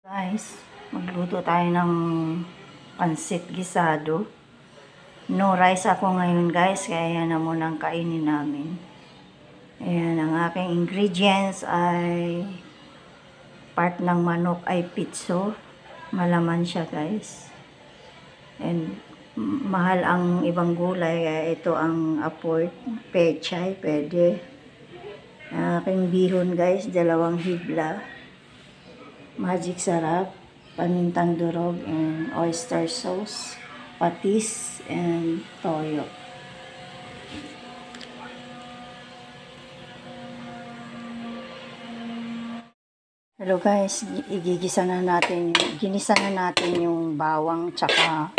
Guys, magluto tayo ng pansit gisado. No rice ako ngayon guys, kaya yan na munang kainin namin. Ayan, ang aking ingredients ay part ng manok ay pitso. Malaman siya guys. And mahal ang ibang gulay, kaya ito ang afford. Pechay, pwede. Ang aking bihon guys, 2 hibla. Magic sarap, pamintang durog, and oyster sauce, patis, and toyo. Hello guys, ginisa na natin yung bawang tsaka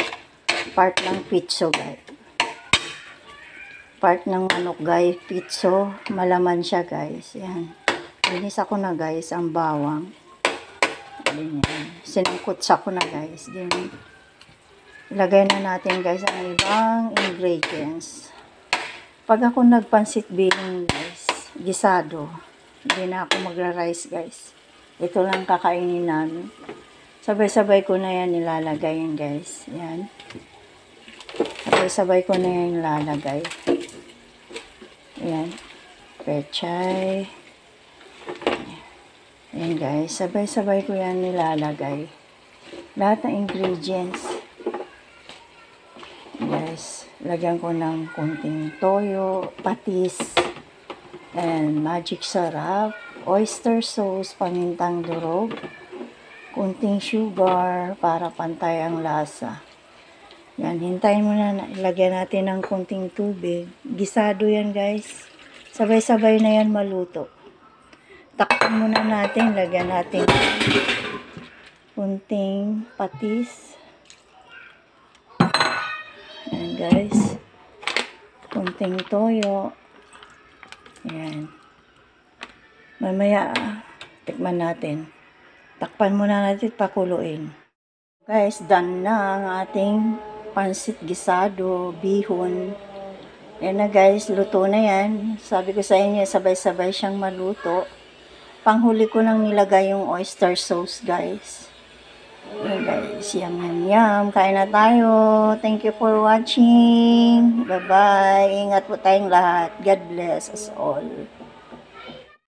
part ng pitso guys. Part ng manok guys, pitso, malaman siya guys. Yan. Ginisa ko na guys ang bawang. Sinangkutsa ko na guys. Then, ilagay na natin guys ang ibang ingredients. Pag ako nagpansit bihon guys, gisado, hindi na ako magra-rice guys. Ito lang kakainin namin. Sabay-sabay ko na yan nilalagay yan guys. Yan. Sabay-sabay ko na yan nilalagay. Yan. Pechay. Ayan guys, sabay-sabay ko yan nilalagay. Lahat ng ingredients. Guys, lagyan ko ng konting toyo, patis, and magic sarap, oyster sauce, pamintang durog, konting sugar para pantay ang lasa. Yan, hintayin mo na, ilagyan natin ng konting tubig. Gisado yan guys. Sabay-sabay na yan maluto. Takpan muna natin, lagyan natin kunting patis. Ayan guys. Kunting toyo. Ayan. Mamaya, tikman natin. Takpan muna natin, pakuluin. Guys, done na ang ating pansit gisado, bihon. Ayan na guys, luto na yan. Sabi ko sa inyo, sabay-sabay siyang maluto. Panghuli ko nang nilagay yung oyster sauce, guys. Ayan, guys. Yum, yum, yum. Kain na tayo. Thank you for watching. Bye-bye. Ingat po tayong lahat. God bless us all.